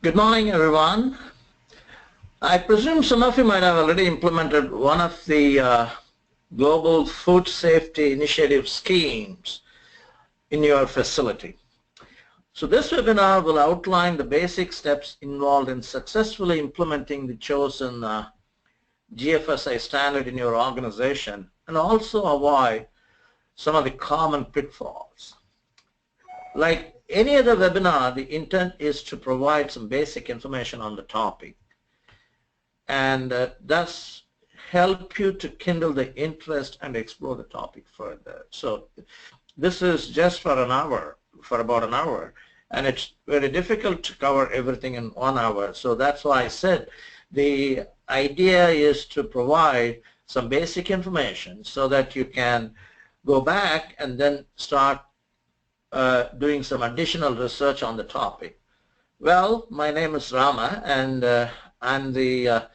Good morning, everyone. I presume some of you might have already implemented one of the global food safety initiative schemes in your facility. So this webinar will outline the basic steps involved in successfully implementing the chosen GFSI standard in your organization and also avoid some of the common pitfalls. Like any other webinar, the intent is to provide some basic information on the topic and thus help you to kindle the interest and explore the topic further. So this is just for about an hour, and it's very difficult to cover everything in 1 hour. So that's why I said the idea is to provide some basic information so that you can go back and then start doing some additional research on the topic. Well, my name is Rama, and I'm the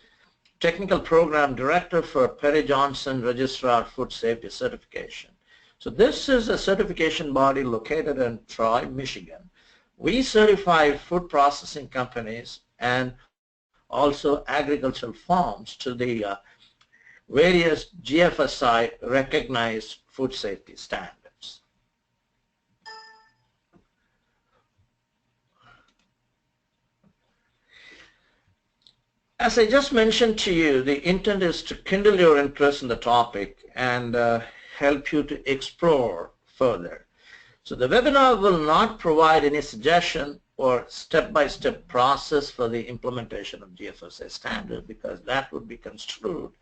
Technical Program Director for Perry Johnson Registrar Food Safety Certification. So this is a certification body located in Troy, Michigan. We certify food processing companies and also agricultural farms to the various GFSI recognized food safety standards. As I just mentioned to you, the intent is to kindle your interest in the topic and help you to explore further. So the webinar will not provide any suggestion or step-by-step process for the implementation of GFSI standard, because that would be construed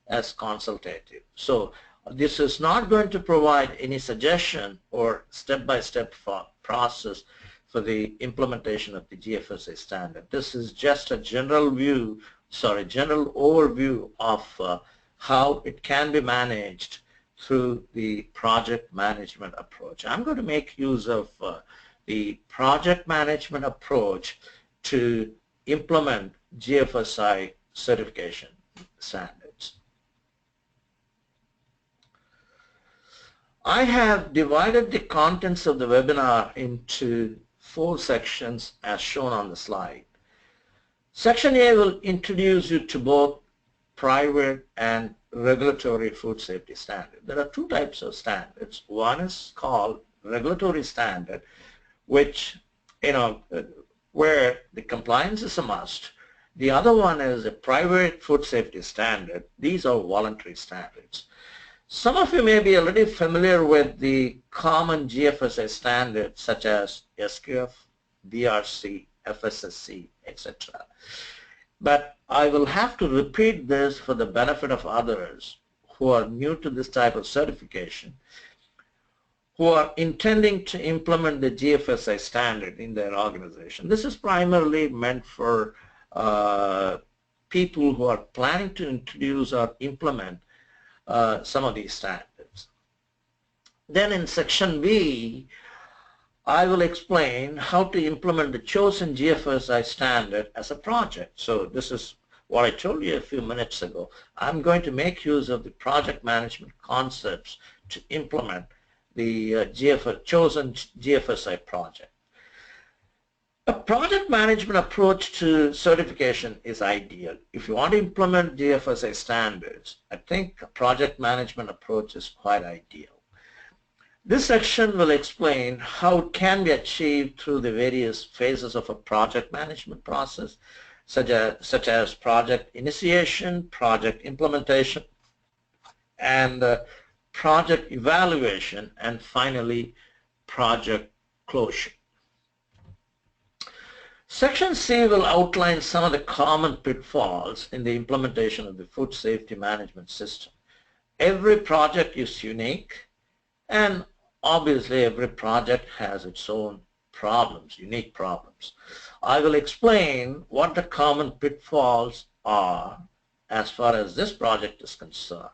as consultative. So this is not going to provide any suggestion or step-by-step process for the implementation of the GFSI standard. This is just a general overview of how it can be managed through the project management approach. I'm going to make use of the project management approach to implement GFSI certification standards. I have divided the contents of the webinar into 4 sections as shown on the slide. Section A will introduce you to both private and regulatory food safety standard. There are 2 types of standards. One is called regulatory standard, which, where the compliance is a must. The other one is a private food safety standard. These are voluntary standards. Some of you may be already familiar with the common GFSI standards such as SQF, BRC, FSSC, etc. But I will have to repeat this for the benefit of others who are new to this type of certification, who are intending to implement the GFSI standard in their organization. This is primarily meant for people who are planning to introduce or implement some of these standards. Then in section B, I will explain how to implement the chosen GFSI standard as a project. So this is what I told you a few minutes ago. I'm going to make use of the project management concepts to implement the chosen GFSI project. A project management approach to certification is ideal. If you want to implement GFSI standards, I think a project management approach is quite ideal. This section will explain how it can be achieved through the various phases of a project management process, such as project initiation, project implementation, and project evaluation, and finally project closure. Section C will outline some of the common pitfalls in the implementation of the food safety management system. Every project is unique, and obviously every project has its own problems, unique problems. I will explain what the common pitfalls are as far as this project is concerned.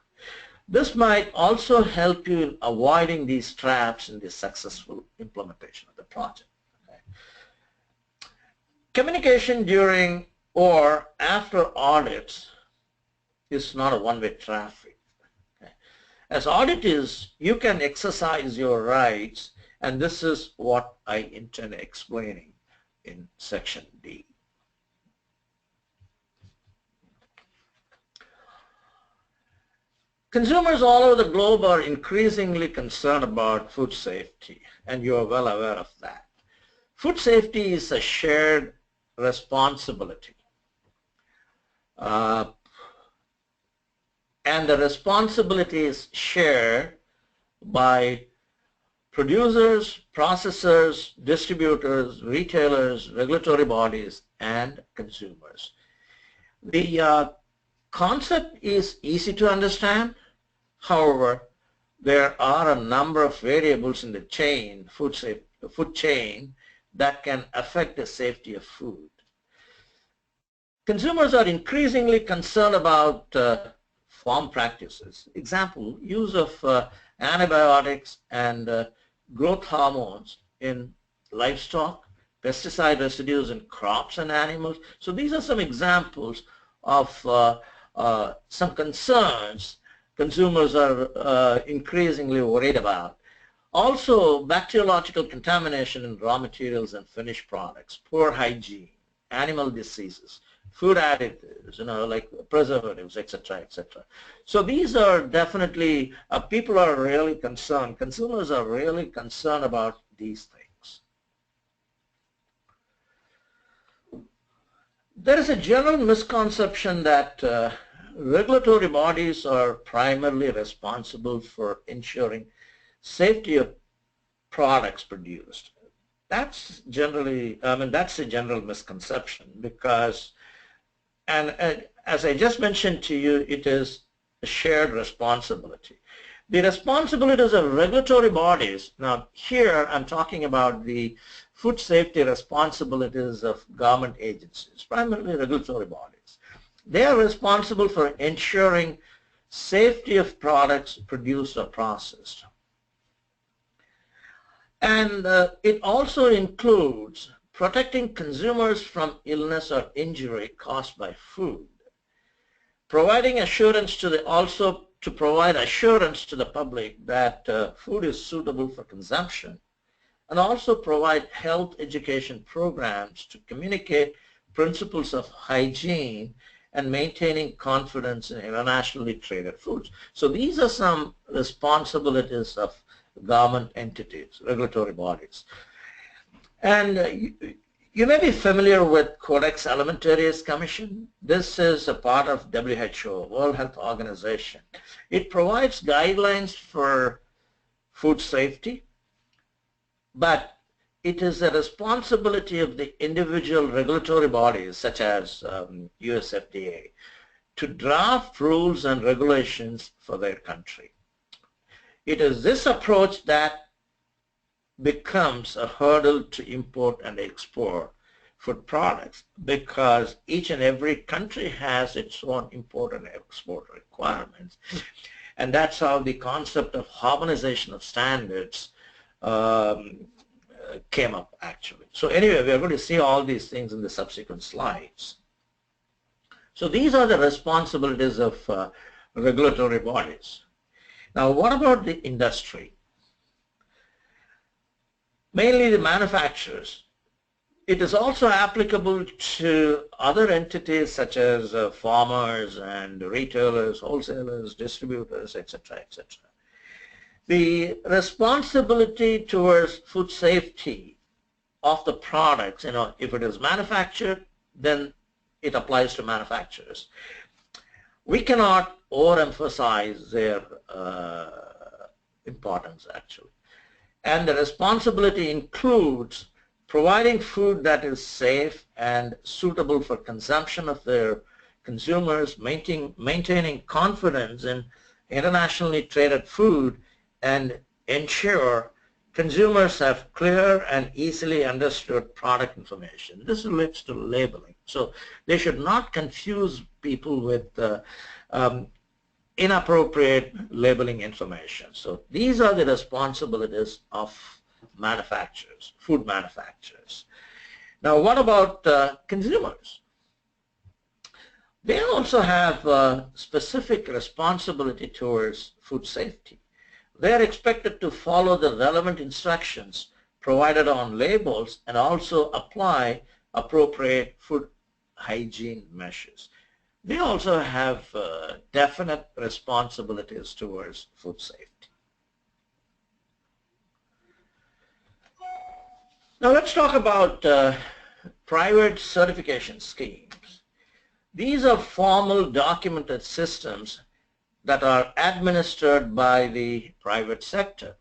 This might also help you in avoiding these traps in the successful implementation of the project. Communication during or after audits is not a one-way traffic. Okay. As auditees, you can exercise your rights, and this is what I intend explaining in section D. Consumers all over the globe are increasingly concerned about food safety, and you are well aware of that. Food safety is a shared responsibility. And the responsibility is shared by producers, processors, distributors, retailers, regulatory bodies, and consumers. The concept is easy to understand. However, there are a number of variables in the chain, food chain, that can affect the safety of food. Consumers are increasingly concerned about farm practices. Example, use of antibiotics and growth hormones in livestock, pesticide residues in crops and animals. So these are some examples of some concerns consumers are increasingly worried about. Also, bacteriological contamination in raw materials and finished products, poor hygiene, animal diseases, food additives, like preservatives, etc., etc. So these are definitely, people are really concerned, consumers are really concerned about these things. There is a general misconception that regulatory bodies are primarily responsible for ensuring safety of products produced. That's generally, that's a general misconception because, and as I just mentioned to you, it is a shared responsibility. The responsibilities of regulatory bodies, now here I'm talking about the food safety responsibilities of government agencies, primarily regulatory bodies. They are responsible for ensuring safety of products produced or processed. And it also includes protecting consumers from illness or injury caused by food, providing assurance to provide assurance to the public that food is suitable for consumption, and also provide health education programs to communicate principles of hygiene and maintaining confidence in internationally traded foods. So these are some responsibilities of government entities, regulatory bodies. And you may be familiar with Codex Alimentarius Commission. This is a part of WHO, World Health Organization. It provides guidelines for food safety, but it is the responsibility of the individual regulatory bodies, such as US FDA, to draft rules and regulations for their country. It is this approach that becomes a hurdle to import and export food products because each and every country has its own import and export requirements. And that's how the concept of harmonization of standards came up actually. So anyway, we are going to see all these things in the subsequent slides. So these are the responsibilities of regulatory bodies. Now what about the industry? Mainly the manufacturers. It is also applicable to other entities such as farmers and retailers, wholesalers, distributors, etc., etc. The responsibility towards food safety of the products, if it is manufactured, then it applies to manufacturers. We cannot overemphasize their importance actually. And the responsibility includes providing food that is safe and suitable for consumption of their consumers, maintaining confidence in internationally traded food, and ensure consumers have clear and easily understood product information. This relates to labeling. So they should not confuse people with inappropriate labeling information. So these are the responsibilities of manufacturers, food manufacturers. Now what about consumers? They also have specific responsibility towards food safety. They are expected to follow the relevant instructions provided on labels and also apply appropriate food hygiene measures. they also have definite responsibilities towards food safety. Now let's talk about private certification schemes. These are formal documented systems that are administered by the private sector.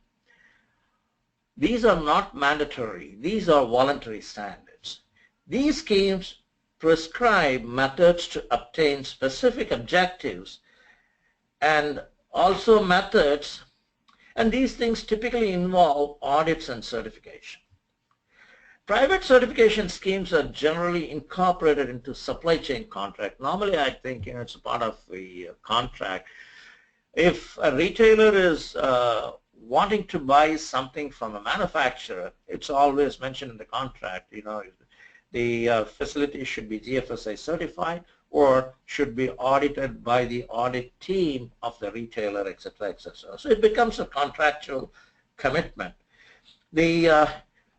These are not mandatory. These are voluntary standards. These schemes prescribe methods to obtain specific objectives and also methods, and these things typically involve audits and certification. Private certification schemes are generally incorporated into supply chain contract. Normally, I think it's a part of the contract. If a retailer is wanting to buy something from a manufacturer, it's always mentioned in the contract, the facility should be GFSI certified or should be audited by the audit team of the retailer, etc., etc. So it becomes a contractual commitment. The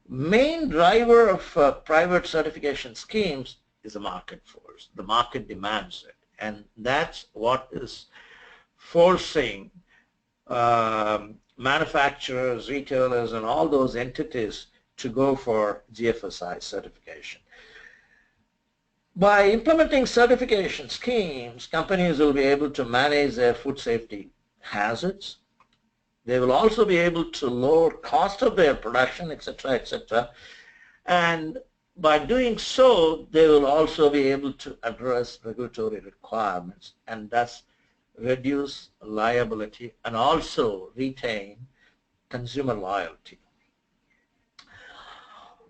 main driver of private certification schemes is the market force. The market demands it, and that's what is forcing manufacturers, retailers, and all those entities to go for GFSI certification. By implementing certification schemes, companies will be able to manage their food safety hazards. They will also be able to lower cost of their production, etc., etc. And by doing so, they will also be able to address regulatory requirements and thus reduce liability and also retain consumer loyalty.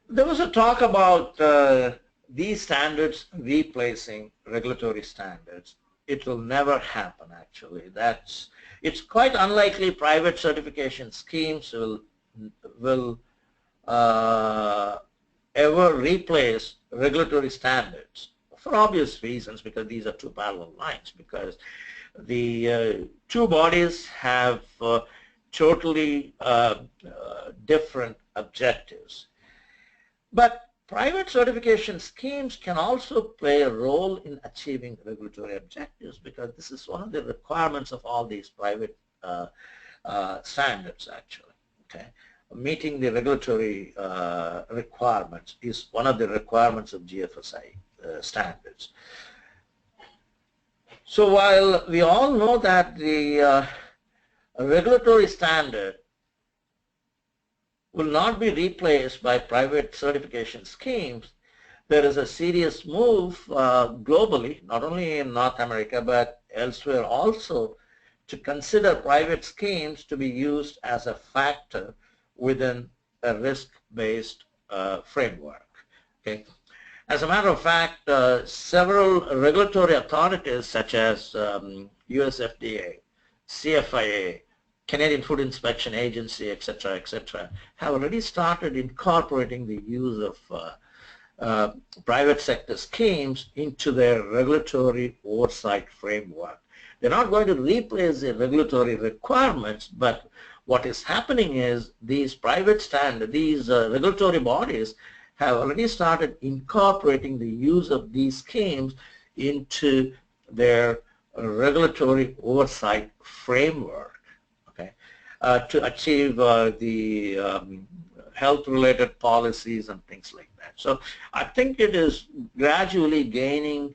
There was a talk about these standards replacing regulatory standards. It will never happen, actually. It's quite unlikely private certification schemes will ever replace regulatory standards for obvious reasons, because these are two parallel lines, because the two bodies have totally different objectives. But private certification schemes can also play a role in achieving regulatory objectives, because this is one of the requirements of all these private standards, actually. Okay, meeting the regulatory requirements is one of the requirements of GFSI standards. So while we all know that the regulatory standard will not be replaced by private certification schemes, there is a serious move globally, not only in North America but elsewhere also, to consider private schemes to be used as a factor within a risk-based framework. Okay. As a matter of fact, several regulatory authorities such as US FDA, CFIA, Canadian Food Inspection Agency, etc., etc., have already started incorporating the use of private sector schemes into their regulatory oversight framework. They're not going to replace the regulatory requirements, but what is happening is these private standards, these regulatory bodies have already started incorporating the use of these schemes into their regulatory oversight framework. To achieve the health-related policies and things like that. So I think it is gradually gaining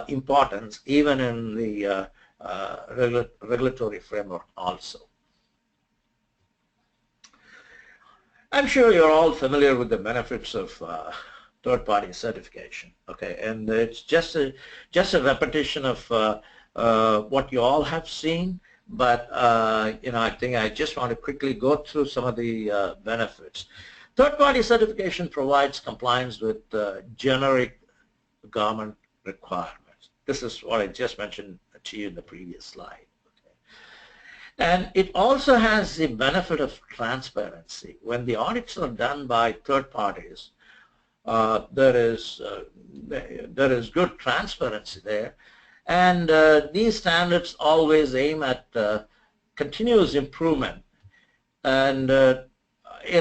importance even in the regulatory framework also. I'm sure you're all familiar with the benefits of third-party certification, okay, and it's just a repetition of what you all have seen. But I think I just want to quickly go through some of the benefits. Third-party certification provides compliance with generic government requirements. This is what I just mentioned to you in the previous slide. Okay. And it also has the benefit of transparency. When the audits are done by third parties, there is good transparency there. And these standards always aim at continuous improvement, and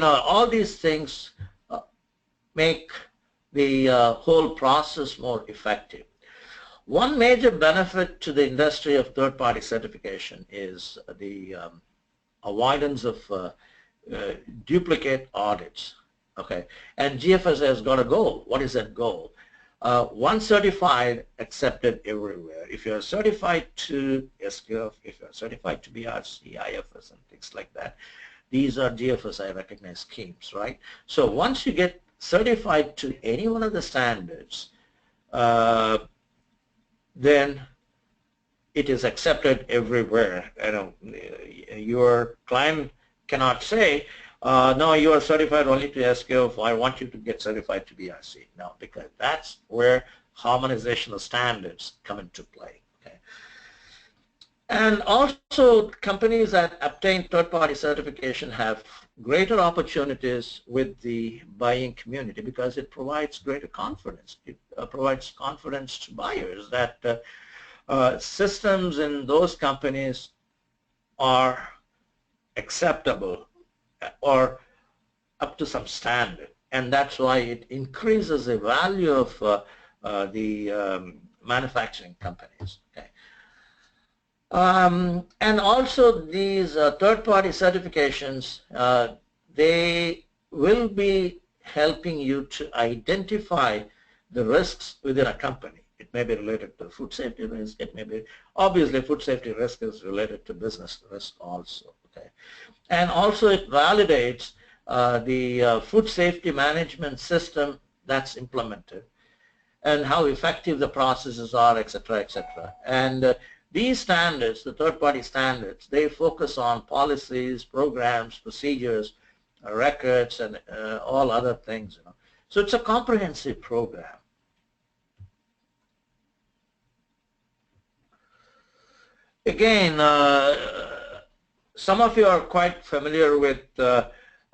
all these things make the whole process more effective. One major benefit to the industry of third-party certification is the avoidance of duplicate audits. Okay, and GFSI has got a goal. What is that goal? One certified, accepted everywhere. If you're certified to SQF, if you're certified to BRC, IFS, and things like that, these are GFSI recognized schemes, right? So once you get certified to any one of the standards, then it is accepted everywhere. You know, your client cannot say, no, you are certified only to SQF, I want you to get certified to BRC. No, because that's where harmonization of standards come into play. Okay. And also, companies that obtain third-party certification have greater opportunities with the buying community because it provides greater confidence. It provides confidence to buyers that systems in those companies are acceptable or up to some standard, and that's why it increases the value of the manufacturing companies. Okay. And also these third-party certifications, they will be helping you to identify the risks within a company. It may be related to food safety risk. It may be, obviously, food safety risk is related to business risk also. Okay. And also it validates the food safety management system that's implemented and how effective the processes are, etc., etc. And these standards, the third-party standards, they focus on policies, programs, procedures, records, and all other things. You know. So it's a comprehensive program. Again, some of you are quite familiar with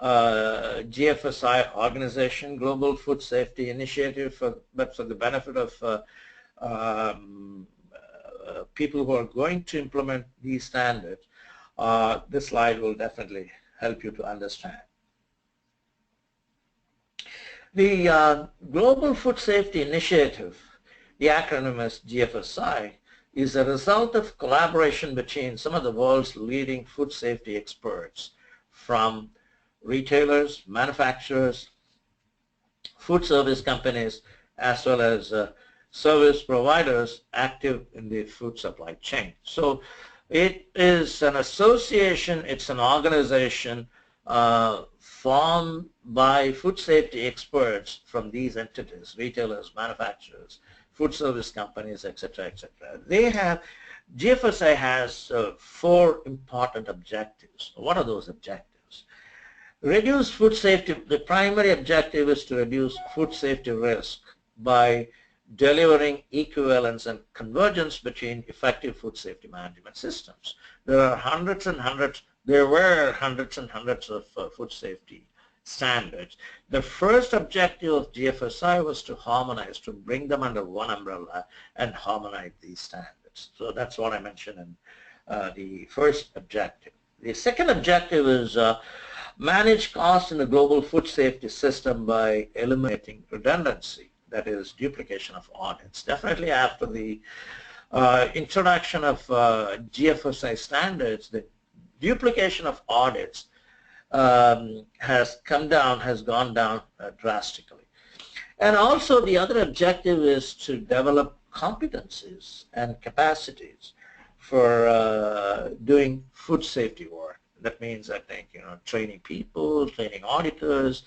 GFSI organization, Global Food Safety Initiative, but for the benefit of people who are going to implement these standards, this slide will definitely help you to understand. The Global Food Safety Initiative, the acronym is GFSI, is a result of collaboration between some of the world's leading food safety experts from retailers, manufacturers, food service companies, as well as service providers active in the food supply chain. So it is an association, it's an organization formed by food safety experts from these entities, retailers, manufacturers, food service companies, etc., etc. They have, GFSI has 4 important objectives. What are those objectives? Reduce food safety. The primary objective is to reduce food safety risk by delivering equivalence and convergence between effective food safety management systems. There are hundreds and hundreds, there were hundreds and hundreds of food safety standards. The first objective of GFSI was to harmonize, to bring them under one umbrella and harmonize these standards. So that's what I mentioned in the first objective. The second objective is manage costs in the global food safety system by eliminating redundancy, that is duplication of audits. Definitely after the introduction of GFSI standards, the duplication of audits has gone down drastically. And also the other objective is to develop competencies and capacities for doing food safety work. That means, I think, training people, training auditors,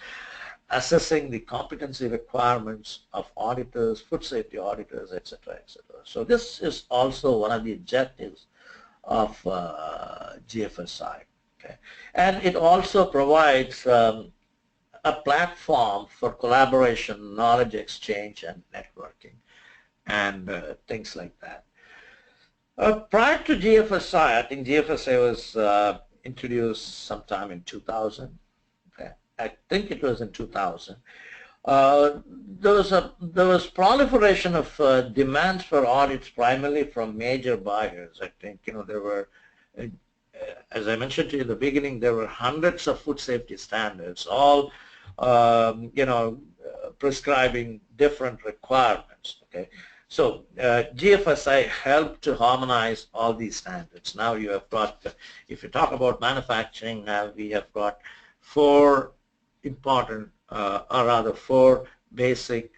assessing the competency requirements of auditors, food safety auditors, etc., etc. So this is also one of the objectives of GFSI. Okay. And it also provides a platform for collaboration, knowledge exchange, and networking, and things like that. Prior to GFSI, I think GFSI was introduced sometime in 2000. Okay. I think it was in 2000. There was proliferation of demands for audits primarily from major buyers. I think there were, as I mentioned to you in the beginning, there were hundreds of food safety standards, all prescribing different requirements. Okay, So GFSI helped to harmonize all these standards. Now you have got, if you talk about manufacturing, now we have got four important, or rather four basic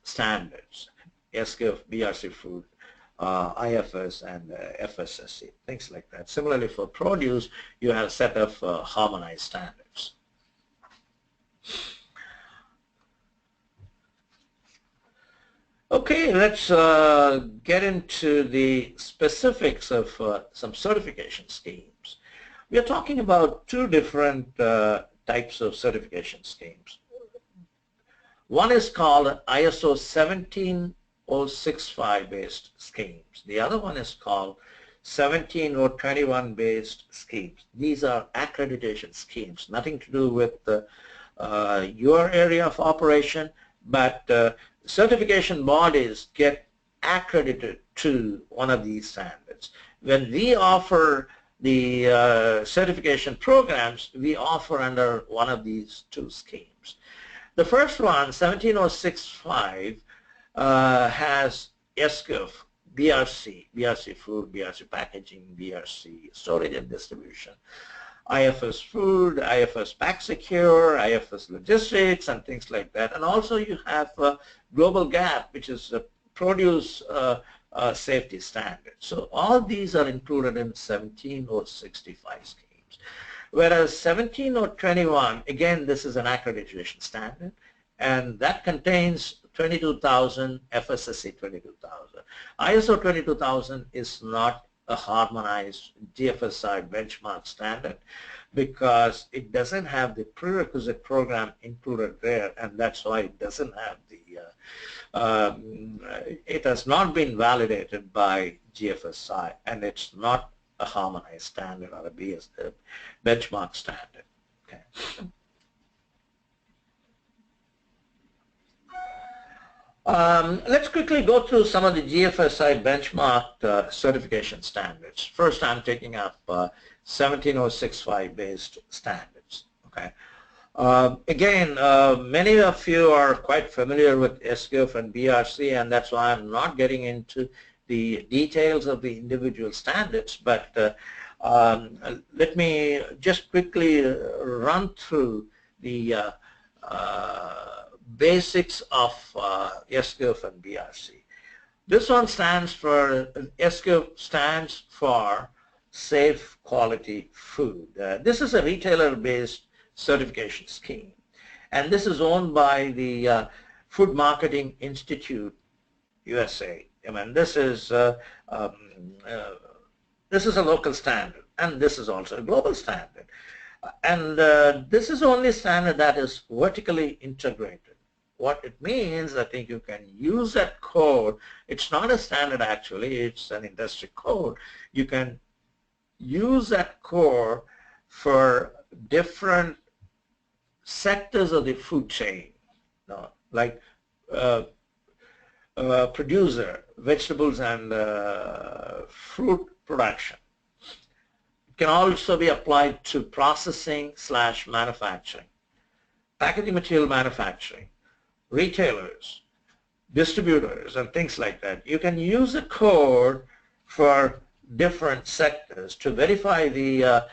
standards: SGF, BRC Food, IFS, and FSSC, things like that. Similarly, for produce, you have a set of harmonized standards. Okay, let's get into the specifics of some certification schemes. We are talking about two different types of certification schemes. One is called ISO 17065 based schemes. The other one is called 17021 based schemes. These are accreditation schemes, nothing to do with your area of operation, but certification bodies get accredited to one of these standards. When we offer the certification programs, we offer under one of these two schemes. The first one, 17065, has SGF, BRC, BRC Food, BRC Packaging, BRC Storage and Distribution, IFS Food, IFS Pack Secure, IFS Logistics, and things like that. And also you have Global GAP, which is a produce safety standard. So all these are included in 17065 schemes. Whereas 17021, again, this is an accreditation standard, and that contains 22,000, FSSC 22,000. ISO 22,000 is not a harmonized GFSI benchmark standard because it doesn't have the prerequisite program included there, and that's why it doesn't have the, it has not been validated by GFSI, and it's not a harmonized standard or a benchmark standard. Okay. Let's quickly go through some of the GFSI benchmark certification standards. First, I'm taking up 17065 based standards. Okay. Again, many of you are quite familiar with SGF and BRC, and that's why I'm not getting into the details of the individual standards, but let me just quickly run through the basics of SGF and BRC. This one stands for, SGF stands for Safe Quality Food. This is a retailer-based certification scheme, and this is owned by the Food Marketing Institute USA. I mean, this is a local standard, and this is also a global standard. And this is the only standard that is vertically integrated. What it means, I think you can use that code. It's not a standard actually, it's an industry code. You can use that code for different sectors of the food chain, like producer, vegetables and fruit production. It can also be applied to processing / manufacturing, packaging material manufacturing, retailers, distributors, and things like that. You can use a code for different sectors to verify the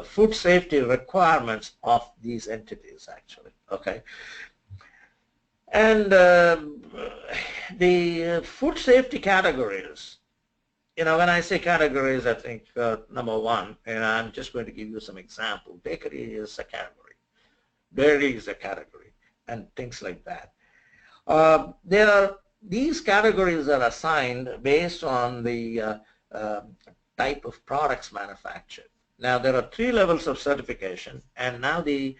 food safety requirements of these entities actually. Okay. And the food safety categories, you know, when I say categories, I think number one, and I'm just going to give you some example. Bakery is a category, dairy is a category, and things like that. These categories are assigned based on the type of products manufactured. Now there are 3 levels of certification, and now the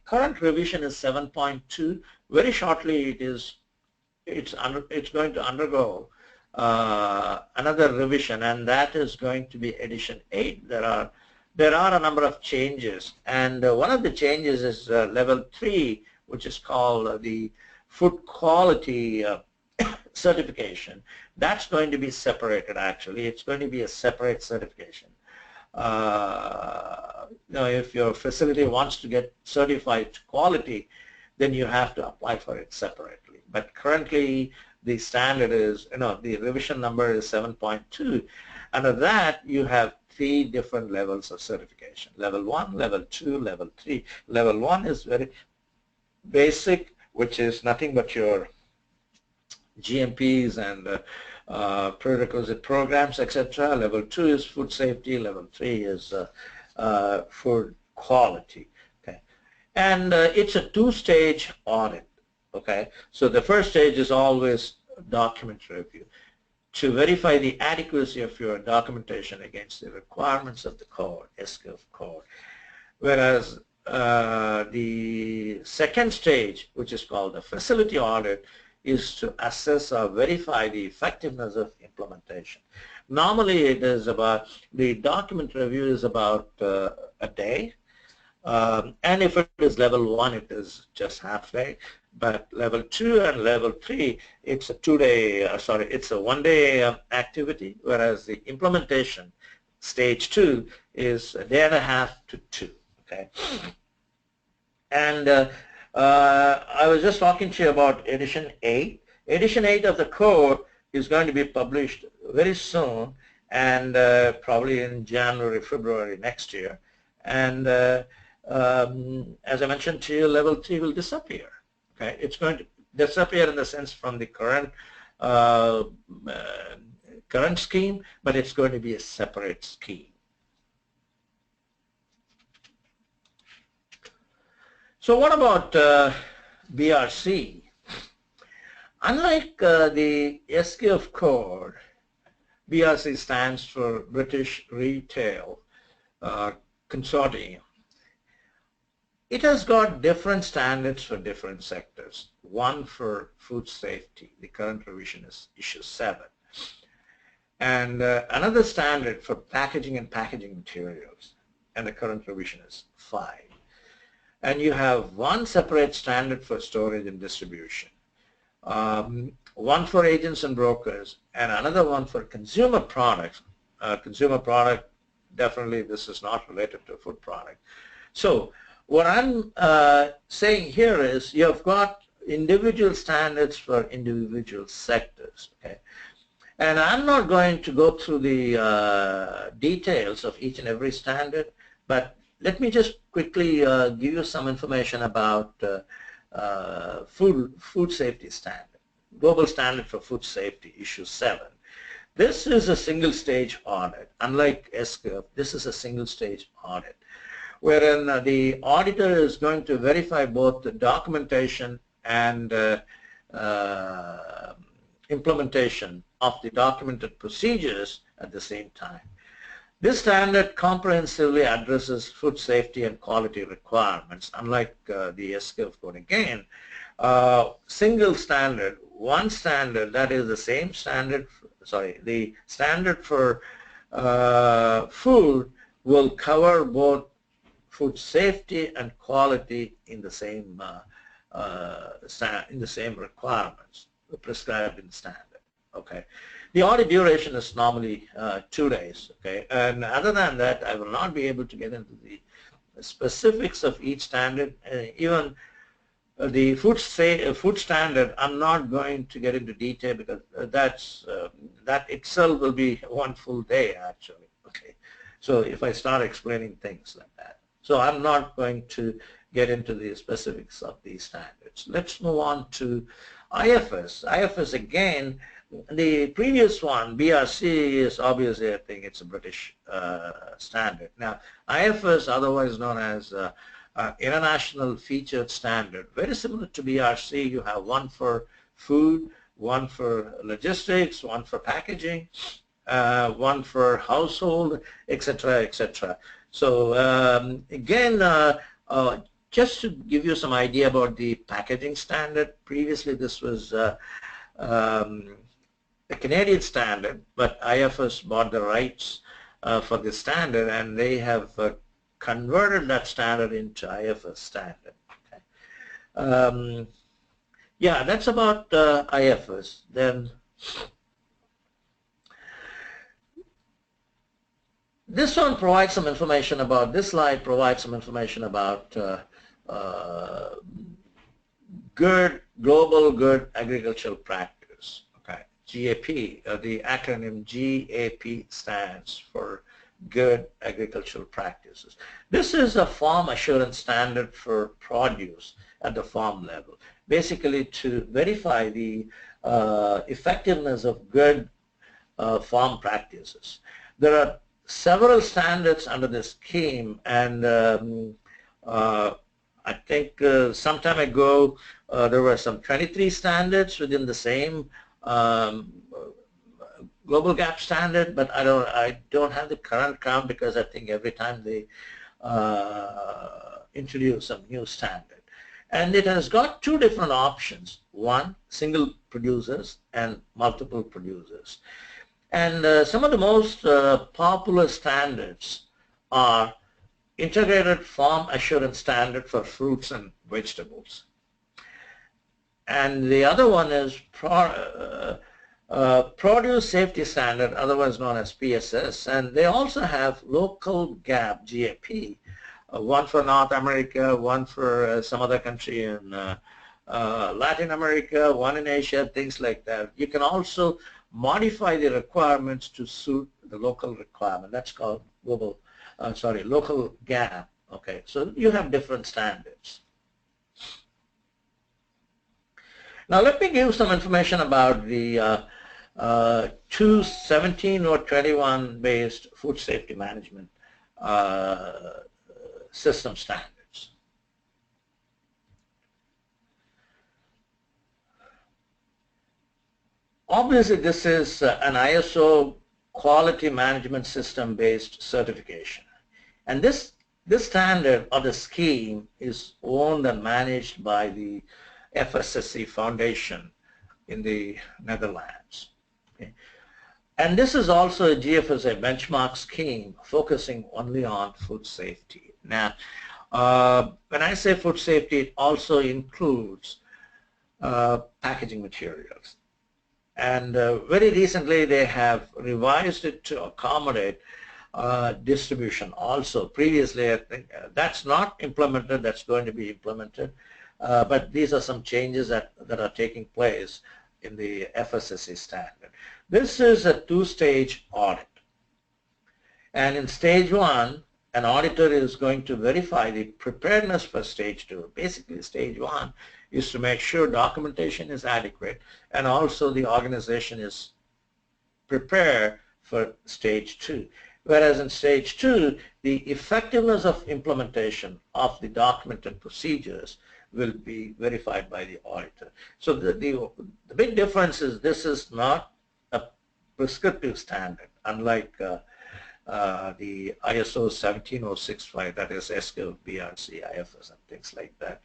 current revision is 7.2. Very shortly it's going to undergo another revision, and that is going to be edition 8. There are a number of changes, and one of the changes is level 3, which is called the food quality certification. That's going to be separated actually. It's going to be a separate certification. If your facility wants to get certified to quality, then you have to apply for it separately. But currently, the standard is, the revision number is 7.2. Under that, you have 3 different levels of certification: level 1, level 2, level 3. Level 1 is very basic, which is nothing but your GMPs and prerequisite programs, etc. Level 2 is food safety. Level 3 is food quality. Okay, and it's a 2-stage audit. Okay, so the first stage is always document review to verify the adequacy of your documentation against the requirements of the code, SQF code. Whereas the second stage, which is called the facility audit, is to assess or verify the effectiveness of implementation. Normally it is about, the document review is about a day, and if it is level 1, it is just half day. But level 2 and level 3, it's a 1-day activity, whereas the implementation, stage 2, is a day and a half to 2. Okay, and I was just talking to you about edition 8. Edition 8 of the code is going to be published very soon, and probably in January, February next year. And as I mentioned to you, level 3 will disappear. Okay, it's going to disappear in the sense from the current current scheme, but it's going to be a separate scheme. So what about BRC? Unlike the SQF code, BRC stands for British Retail Consortium. It has got different standards for different sectors. One for food safety, the current revision is issue 7. And another standard for packaging and packaging materials, and the current revision is 5. And you have one separate standard for storage and distribution, one for agents and brokers, and another one for consumer products. Consumer product, definitely this is not related to a food product. So what I'm saying here is you have got individual standards for individual sectors. Okay, and I'm not going to go through the details of each and every standard, but let me just quickly give you some information about food safety standard, global standard for food safety, issue 7. This is a single stage audit. Unlike SQF, this is a single stage audit, wherein the auditor is going to verify both the documentation and implementation of the documented procedures at the same time. This standard comprehensively addresses food safety and quality requirements. Unlike the SQF code again, single standard, one standard, that is the same standard, the standard for food will cover both food safety and quality in the same requirements prescribed in standard. Okay, the audit duration is normally 2 days. Okay, and other than that, I will not be able to get into the specifics of each standard. Even the food standard, I'm not going to get into detail because that itself will be one full day actually. Okay, so if I start explaining things like that. So I'm not going to get into the specifics of these standards. Let's move on to IFS. IFS again, the previous one, BRC, is obviously, I think it's a British standard. Now, IFS, otherwise known as International Featured Standard, very similar to BRC. You have one for food, one for logistics, one for packaging, one for household, etc., etc. So again, just to give you some idea about the packaging standard, previously this was a Canadian standard, but IFS bought the rights for the standard, and they have converted that standard into IFS standard. Okay. Yeah, that's about IFS. Then this one provides some information about, this slide provides some information about good, global good agricultural practice. Okay, GAP, the acronym GAP stands for Good Agricultural Practices. This is a farm assurance standard for produce at the farm level, basically to verify the effectiveness of good farm practices. There are several standards under this scheme, and I think some time ago there were some 23 standards within the same global gap standard, but I don't have the current count because I think every time they introduce some new standard. And it has got two different options: one, single producers, and multiple producers. And some of the most popular standards are Integrated Farm Assurance Standard for fruits and vegetables. And the other one is Produce Safety Standard, otherwise known as PSS. And they also have Local Gap, GAP, one for North America, one for some other country in Latin America, one in Asia, things like that. You can also modify the requirements to suit the local requirement. That's called local gap. Okay, so you have different standards. Now let me give some information about the 217 or 21 based food safety management system standards. Obviously, this is an ISO quality management system based certification, and this standard or the scheme is owned and managed by the FSSC Foundation in the Netherlands. Okay. And this is also a GFSI benchmark scheme focusing only on food safety. Now, when I say food safety, it also includes packaging materials. And very recently they have revised it to accommodate distribution also. Previously, I think that's not implemented, that's going to be implemented. But these are some changes that are taking place in the FSSC standard. This is a two-stage audit. And in stage one, an auditor is going to verify the preparedness for stage two. Basically, stage one is to make sure documentation is adequate and also the organization is prepared for stage two. Whereas in stage two, the effectiveness of implementation of the documented procedures will be verified by the auditor. So the big difference is this is not a prescriptive standard, unlike the ISO 17065, that is SCO, BRC, IFS, and things like that.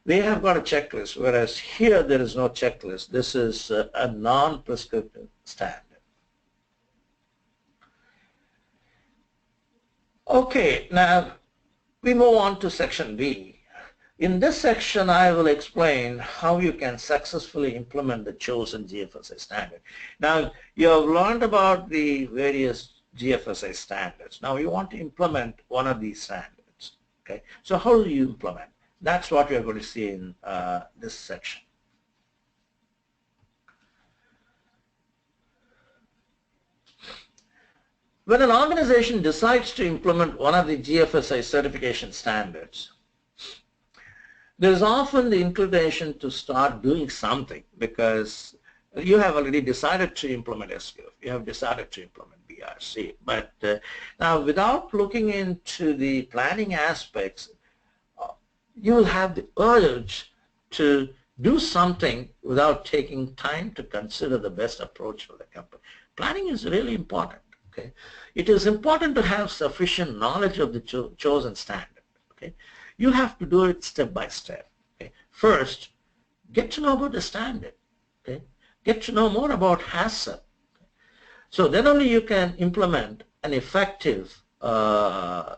They have got a checklist, whereas here there is no checklist. This is a non-prescriptive standard. Okay, now we move on to section B. In this section, I will explain how you can successfully implement the chosen GFSI standard. Now, you have learned about the various GFSI standards. Now, you want to implement one of these standards. Okay, so how do you implement? That's what we are going to see in this section. When an organization decides to implement one of the GFSI certification standards, there is often the inclination to start doing something because you have already decided to implement SQF, you have decided to implement BRC, but now without looking into the planning aspects, you will have the urge to do something without taking time to consider the best approach for the company. Planning is really important. Okay, it is important to have sufficient knowledge of the chosen standard. Okay, you have to do it step by step. Okay, first, get to know about the standard. Okay, get to know more about HACCP. Okay? So then only you can implement an effective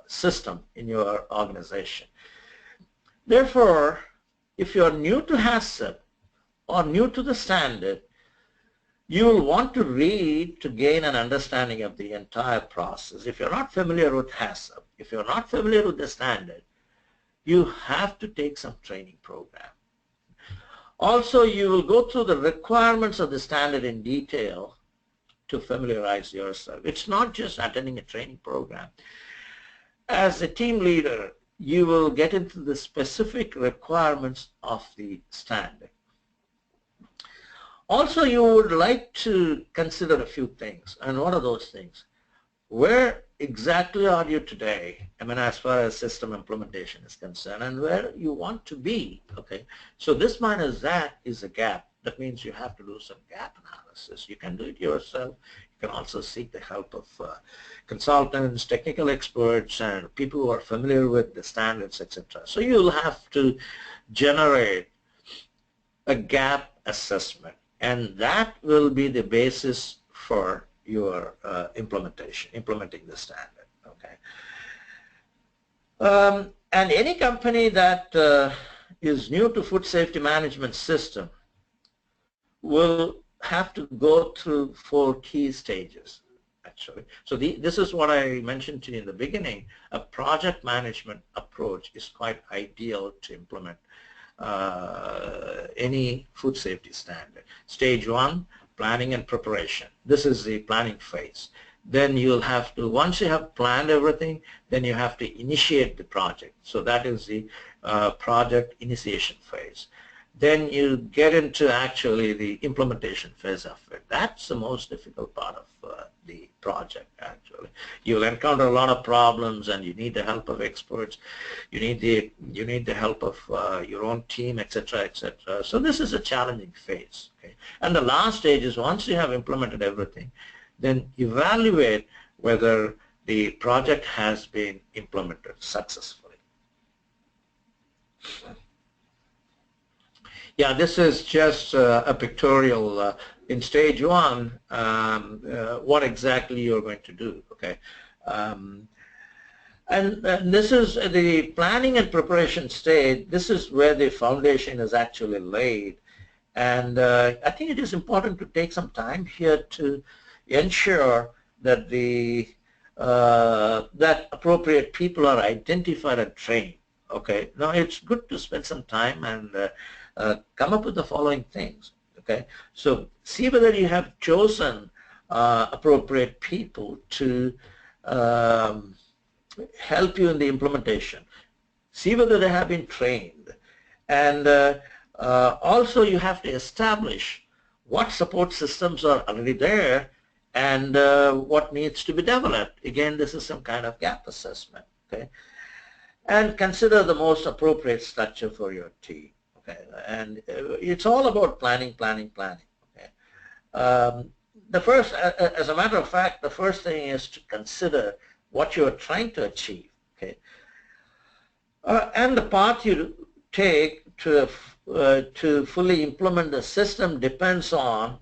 system in your organization. Therefore, if you are new to HACCP or new to the standard, you will want to read to gain an understanding of the entire process. If you're not familiar with HACCP, if you're not familiar with the standard, you have to take some training program. Also, you will go through the requirements of the standard in detail to familiarize yourself. It's not just attending a training program. As a team leader, you will get into the specific requirements of the standard. Also, you would like to consider a few things. And what are those things? Where exactly are you today? I mean, as far as system implementation is concerned, and where you want to be, okay? So this minus that is a gap. That means you have to do some gap analysis. You can do it yourself. You can also seek the help of consultants, technical experts, and people who are familiar with the standards, etc. So you'll have to generate a gap assessment, and that will be the basis for your implementing the standard. Okay. And any company that is new to food safety management system will have to go through 4 key stages, actually. So this is what I mentioned to you in the beginning. A project management approach is quite ideal to implement any food safety standard. Stage 1, planning and preparation. This is the planning phase. Then you'll have to, once you have planned everything, then you have to initiate the project. So that is the project initiation phase. Then you get into actually the implementation phase of it. That's the most difficult part of the project, actually. You'll encounter a lot of problems, and you need the help of experts. You need the help of your own team, etc., etc. So this is a challenging phase. Okay? And the last stage is, once you have implemented everything, then evaluate whether the project has been implemented successfully. Yeah, this is just a pictorial in stage 1, what exactly you're going to do. Okay, and this is the planning and preparation stage. This is where the foundation is actually laid, and I think it is important to take some time here to ensure that the that appropriate people are identified and trained. Okay, now it's good to spend some time and come up with the following things. Okay, so see whether you have chosen appropriate people to help you in the implementation. See whether they have been trained, and also you have to establish what support systems are already there and what needs to be developed. Again, this is some kind of gap assessment. Okay, and consider the most appropriate structure for your team. Okay, and it's all about planning. Okay, the first, as a matter of fact, the first thing is to consider what you are trying to achieve. Okay, and the path you take to fully implement the system depends on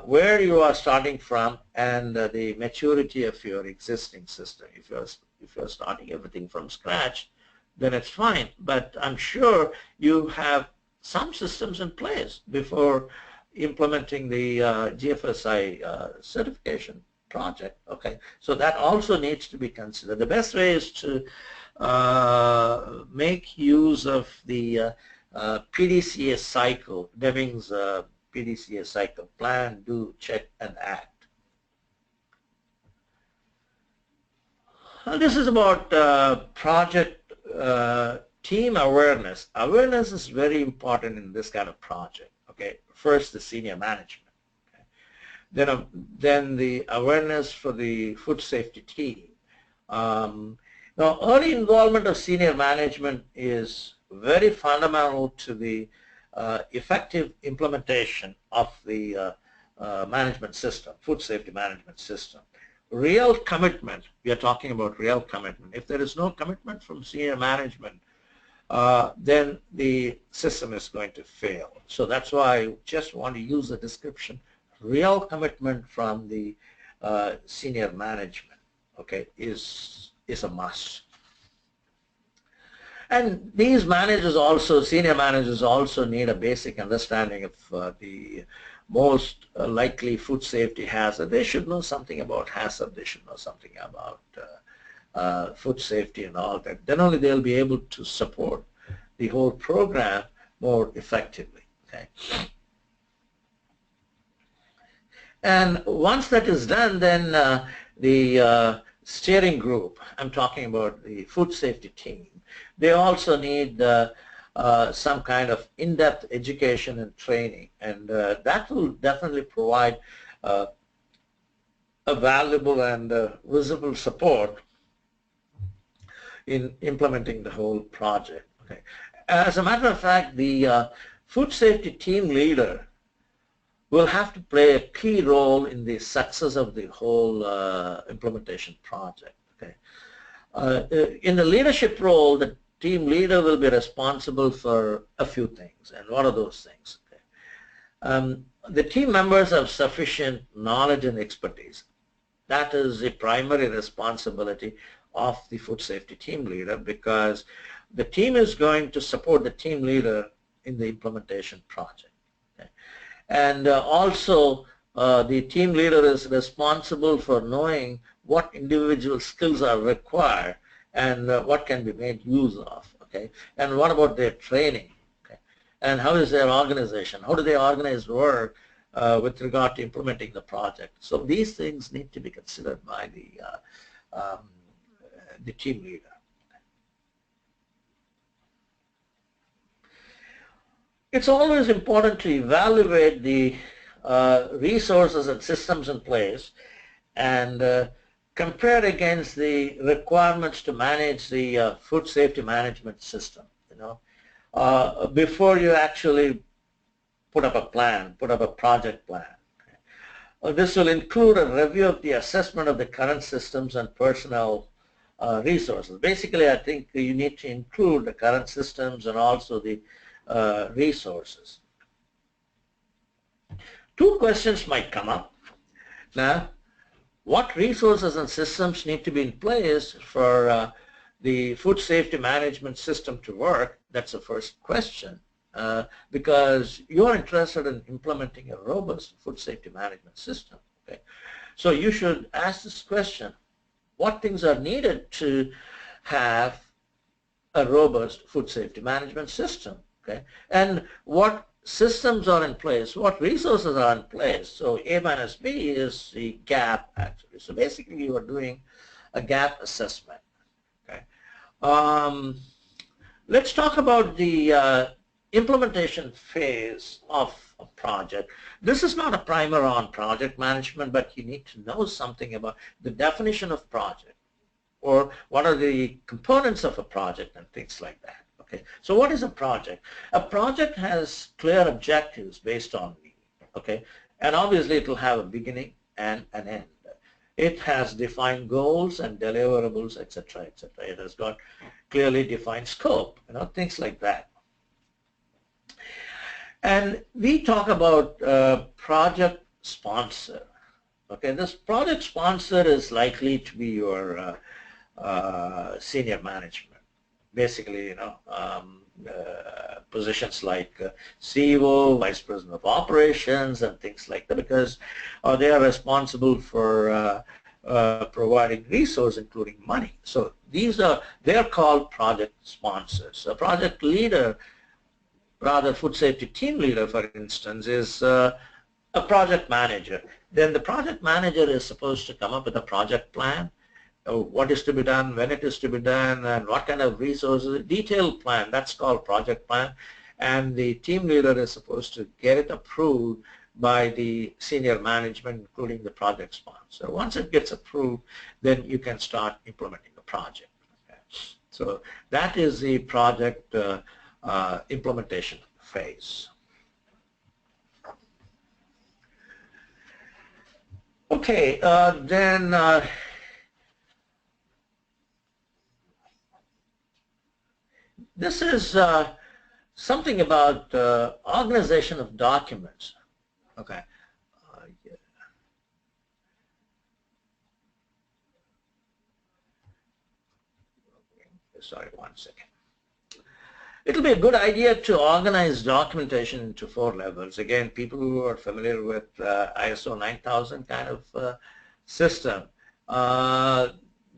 where you are starting from and the maturity of your existing system. If you're starting everything from scratch, then it's fine. But I'm sure you have some systems in place before implementing the GFSI certification project. Okay, so that also needs to be considered. The best way is to make use of the PDCA cycle, Deming's PDCA cycle: plan, do, check, and act. This is about project team awareness. Awareness is very important in this kind of project. Okay, first the senior management. Okay. Then the awareness for the food safety team. Now, early involvement of senior management is very fundamental to the effective implementation of the management system, food safety management system. Real commitment, we are talking about real commitment. If there is no commitment from senior management, then the system is going to fail. So that's why I just want to use the description: real commitment from the senior management, okay, is a must. And these managers also, senior managers also need a basic understanding of the most likely food safety hazard. They should know something about hazard. They should know something about food safety and all that. Then only they'll be able to support the whole program more effectively. Okay. And once that is done, then the steering group, I'm talking about the food safety team, they also need some kind of in-depth education and training, and that will definitely provide a valuable and visible support in implementing the whole project. Okay. As a matter of fact, the food safety team leader will have to play a key role in the success of the whole implementation project. Okay. In the leadership role, the team leader will be responsible for a few things. And what are those things? Okay. The team members have sufficient knowledge and expertise. That is the primary responsibility of the food safety team leader, because the team is going to support the team leader in the implementation project. Okay. And also the team leader is responsible for knowing what individual skills are required and what can be made use of. Okay. And what about their training? Okay. And how is their organization? How do they organize work with regard to implementing the project? So these things need to be considered by the team leader. It's always important to evaluate the resources and systems in place and compare against the requirements to manage the food safety management system. You know, before you actually put up a plan, put up a project plan. This will include a review of the assessment of the current systems and personnel resources. Basically, I think you need to include the current systems and also the resources. Two questions might come up. Now, what resources and systems need to be in place for the food safety management system to work? That's the first question, because you're interested in implementing a robust food safety management system. Okay? So you should ask this question: what things are needed to have a robust food safety management system? Okay? And what systems are in place, what resources are in place? So A minus B is the gap, actually. So basically you are doing a gap assessment. Okay? Let's talk about the implementation phase of a project. This is not a primer on project management, but you need to know something about the definition of project, or what are the components of a project and things like that. Okay, so what is a project? A project has clear objectives based on need. Okay, and obviously it will have a beginning and an end. It has defined goals and deliverables, etc., etc. It has got clearly defined scope, you know, things like that. And we talk about project sponsor. Okay, this project sponsor is likely to be your senior management. Basically, you know, positions like CEO, Vice President of Operations, and things like that, because they are responsible for providing resources, including money. So they're called project sponsors. A project leader, rather food safety team leader, for instance, is a project manager. Then the project manager is supposed to come up with a project plan, what is to be done, when it is to be done, and what kind of resources, a detailed plan, that's called project plan. And the team leader is supposed to get it approved by the senior management, including the project sponsor. Once it gets approved, then you can start implementing the project. Okay. So that is the project implementation phase. Okay, then this is something about organization of documents. Okay. Yeah. Sorry, 1 second. It'll be a good idea to organize documentation into 4 levels. Again, people who are familiar with ISO 9000 kind of system,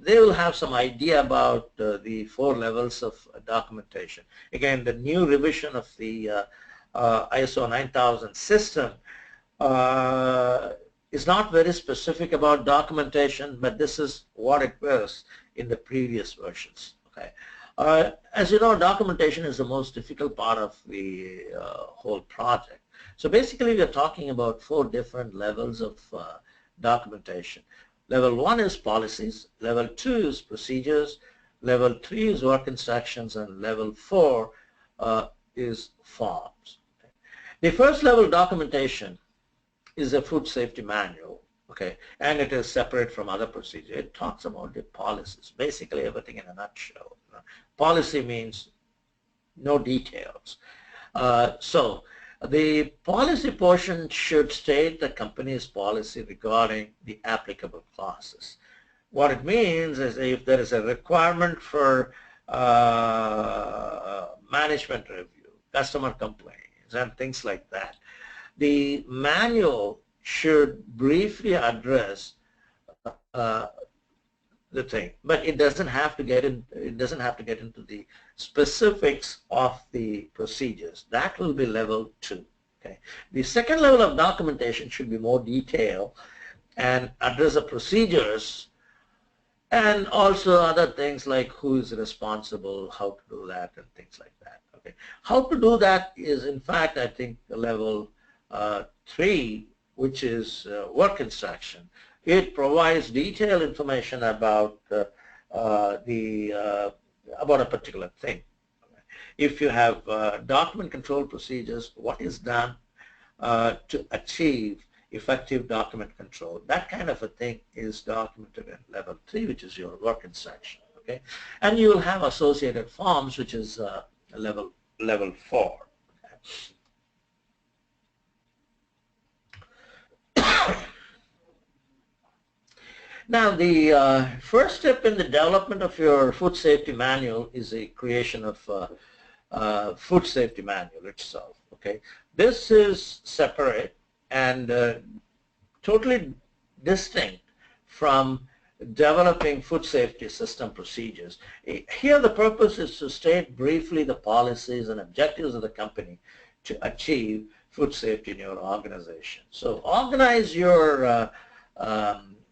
they will have some idea about the 4 levels of documentation. Again, the new revision of the ISO 9000 system is not very specific about documentation, but this is what it was in the previous versions. Okay. As you know, documentation is the most difficult part of the whole project. So basically, we are talking about 4 different levels of documentation. Level 1 is policies, level 2 is procedures, level 3 is work instructions, and level 4 is forms. Okay. The first level documentation is a food safety manual, okay, and it is separate from other procedures. It talks about the policies, basically everything in a nutshell. Policy means no details. So the policy portion should state the company's policy regarding the applicable clauses. What it means is if there is a requirement for management review, customer complaints, and things like that, the manual should briefly address the thing, but it doesn't have to get in. It doesn't have to get into the specifics of the procedures. That will be level 2. Okay. The second level of documentation should be more detailed and address the procedures and also other things like who is responsible, how to do that, and things like that. Okay. How to do that is, in fact, I think level 3, which is work instruction. It provides detailed information about about a particular thing. If you have document control procedures, what is done to achieve effective document control, that kind of a thing is documented in level 3, which is your work instruction. Okay, and you will have associated forms, which is level 4. Now, the first step in the development of your food safety manual is the creation of food safety manual itself. Okay, this is separate and totally distinct from developing food safety system procedures. Here, the purpose is to state briefly the policies and objectives of the company to achieve food safety in your organization. So, organize your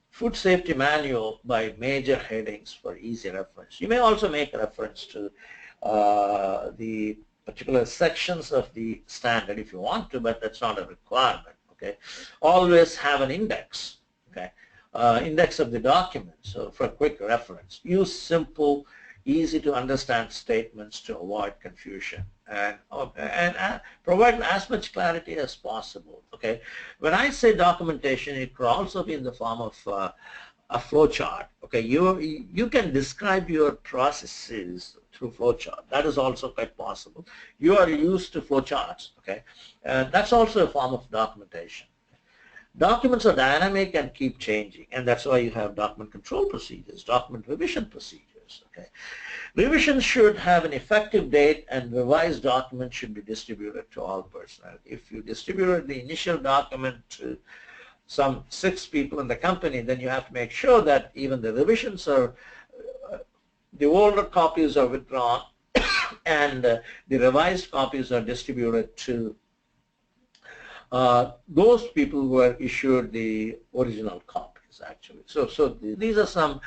food safety manual by major headings for easy reference. You may also make reference to the particular sections of the standard if you want to, but that's not a requirement. Okay, always have an index. Okay, index of the document. So for quick reference, use simple, easy to understand statements to avoid confusion and provide as much clarity as possible. Okay, when I say documentation, it could also be in the form of a flow chart. Okay, you can describe your processes through flow chart. That is also quite possible. You are used to flow charts. Okay, that's also a form of documentation. Documents are dynamic and keep changing, and that's why you have document control procedures, document revision procedures. Okay, revisions should have an effective date, and revised documents should be distributed to all personnel. If you distributed the initial document to some 6 people in the company, then you have to make sure that even the revisions are, the older copies are withdrawn, and the revised copies are distributed to those people who are issued the original copies, actually. So these are some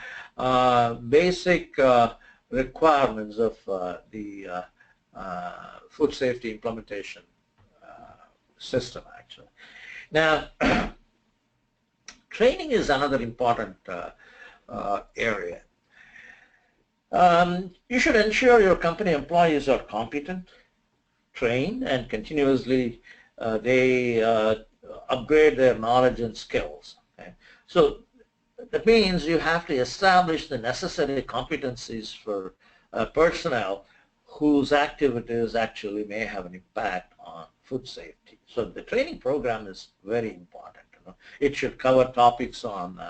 basic requirements of the food safety implementation system, actually. Now, training is another important area. You should ensure your company employees are competent, trained, and continuously they upgrade their knowledge and skills. Okay? So that means you have to establish the necessary competencies for personnel whose activities actually may have an impact on food safety. So the training program is very important. You know? It should cover topics on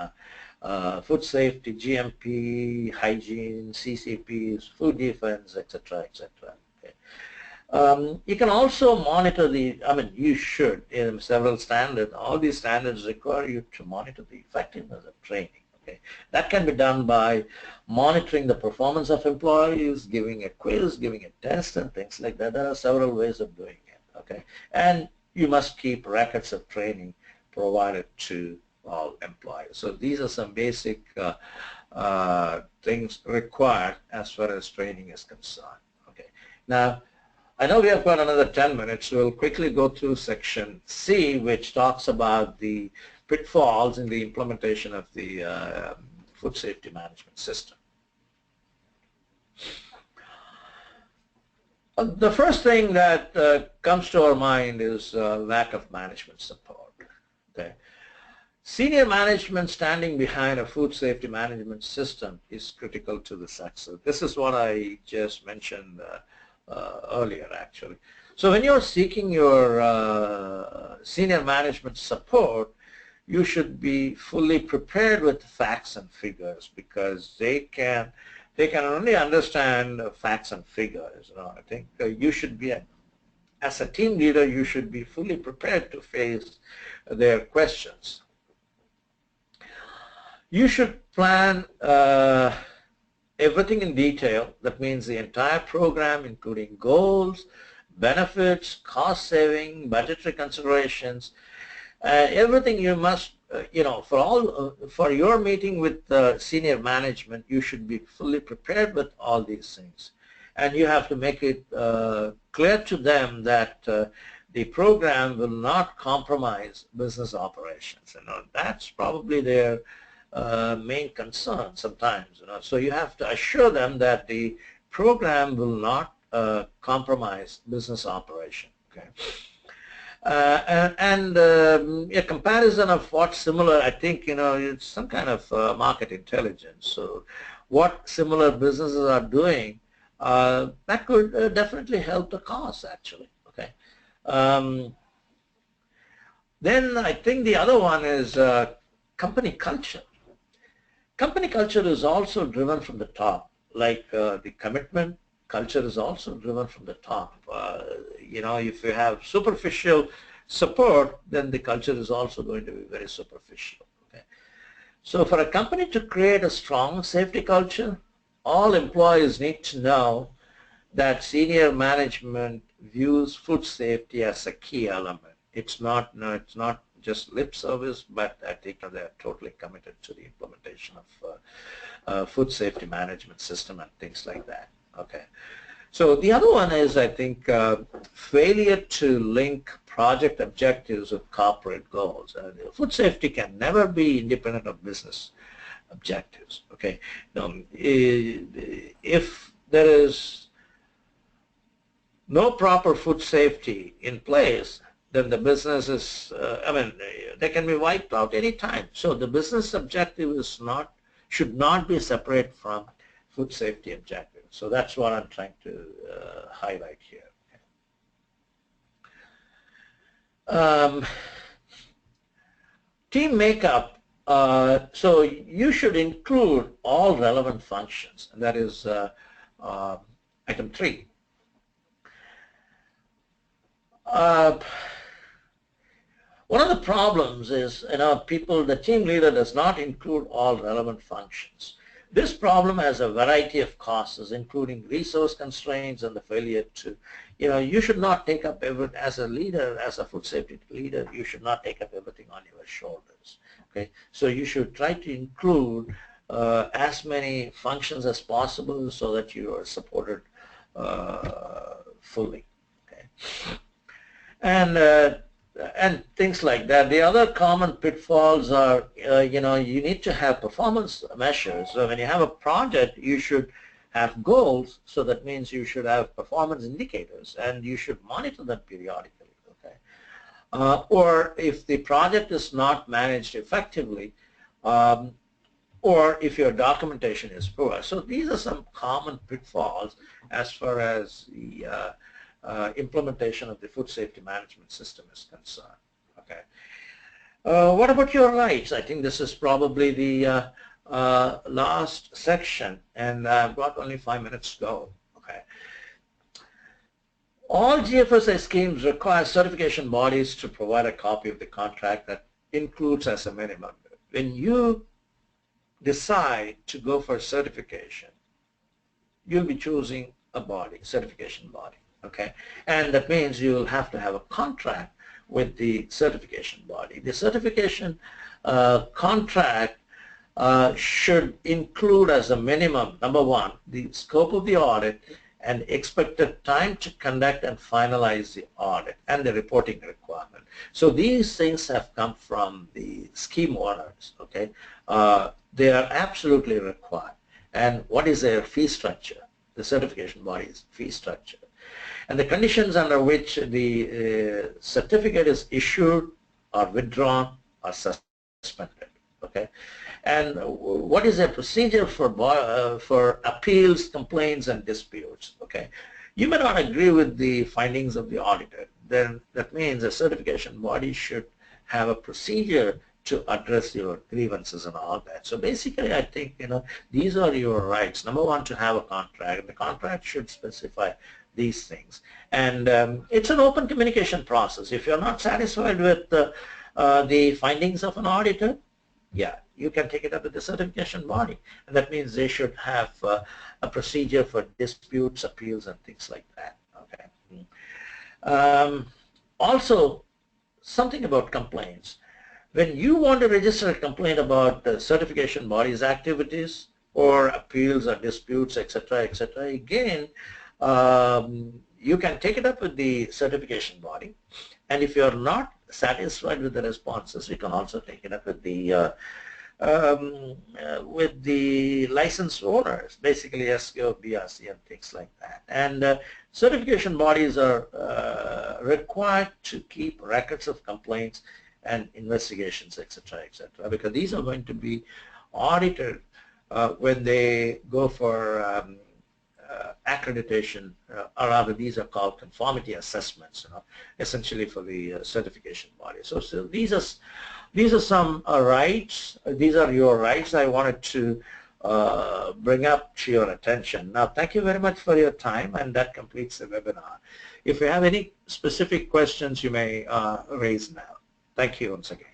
food safety, GMP, hygiene, CCPs, food defense, etc., etc. Okay. You can also monitor you should, in several standards, all these standards require you to monitor the effectiveness of training. Okay. That can be done by monitoring the performance of employees, giving a quiz, giving a test, and things like that. There are several ways of doing it. Okay, and you must keep records of training provided to all employees. So these are some basic things required as far as training is concerned. Okay, now I know we have got another 10 minutes, so we'll quickly go through section C, which talks about the pitfalls in the implementation of the food safety management system. The first thing that comes to our mind is lack of management support. Okay, senior management standing behind a food safety management system is critical to the success. This is what I just mentioned earlier, actually. So when you're seeking your senior management support, you should be fully prepared with facts and figures, because they can only understand facts and figures. I think you should be, as a team leader, you should be fully prepared to face their questions. You should plan everything in detail. That means the entire program, including goals, benefits, cost saving, budgetary considerations, everything you must, for your meeting with senior management, you should be fully prepared with all these things. And you have to make it clear to them that the program will not compromise business operations. That's probably their main concern sometimes. So you have to assure them that the program will not compromise business operation. Okay. A comparison of what's similar, I think, it's some kind of market intelligence. So what similar businesses are doing, that could definitely help the cause, actually. Okay. Then I think the other one is company culture. Company culture is also driven from the top, like the commitment culture is also driven from the top. If you have superficial support, then the culture is also going to be very superficial. Okay? So for a company to create a strong safety culture, all employees need to know that senior management views food safety as a key element. It's not just lip service, but I think they're totally committed to the implementation of food safety management system and things like that. Okay, so the other one is, I think, failure to link project objectives with corporate goals. Food safety can never be independent of business objectives. Okay, if there is no proper food safety in place, then the business is, they can be wiped out any time. So the business objective should not be separate from food safety objectives. So that's what I'm trying to highlight here. Team makeup. So you should include all relevant functions, and that is item 3. One of the problems is, the team leader does not include all relevant functions. This problem has a variety of causes, including resource constraints and the failure to, you should not take up everything. As a leader, as a food safety leader, you should not take up everything on your shoulders. Okay, so you should try to include as many functions as possible so that you are supported fully. Okay, and things like that. The other common pitfalls are, you need to have performance measures. So when you have a project, you should have goals. So that means you should have performance indicators, and you should monitor them periodically. Okay, or if the project is not managed effectively, or if your documentation is poor. So these are some common pitfalls as far as the implementation of the food safety management system is concerned. Okay. What about your rights? I think this is probably the last section, and I've got only 5 minutes to go. Okay. All GFSI schemes require certification bodies to provide a copy of the contract that includes as a minimum. When you decide to go for certification, you'll be choosing a body, certification body. Okay, and that means you'll have to have a contract with the certification body. The certification contract should include as a minimum, number one, the scope of the audit and expected time to conduct and finalize the audit and the reporting requirement. So these things have come from the scheme owners, okay? They are absolutely required. And what is their fee structure? The certification body's fee structure. And the conditions under which the certificate is issued or withdrawn or suspended, okay? And what is a procedure for appeals, complaints, and disputes, okay? You may not agree with the findings of the auditor. Then that means a certification body should have a procedure to address your grievances and all that. So basically, I think, you know, these are your rights. Number one, to have a contract. The contract should specify these things. And it's an open communication process. If you're not satisfied with the findings of an auditor, yeah, you can take it up with the certification body. And that means they should have a procedure for disputes, appeals, and things like that. Okay. Also, something about complaints. When you want to register a complaint about the certification body's activities or appeals or disputes, etc., again, you can take it up with the certification body. And if you're not satisfied with the responses, you can also take it up with the license owners, basically SKO, BRC, and things like that. And certification bodies are required to keep records of complaints and investigations, etc., because these are going to be audited when they go for accreditation, or rather these are called conformity assessments, you know, essentially for the certification body. So these are some rights. These are your rights I wanted to bring up to your attention. Now, thank you very much for your time, and that completes the webinar. If you have any specific questions, you may raise now. Thank you once again.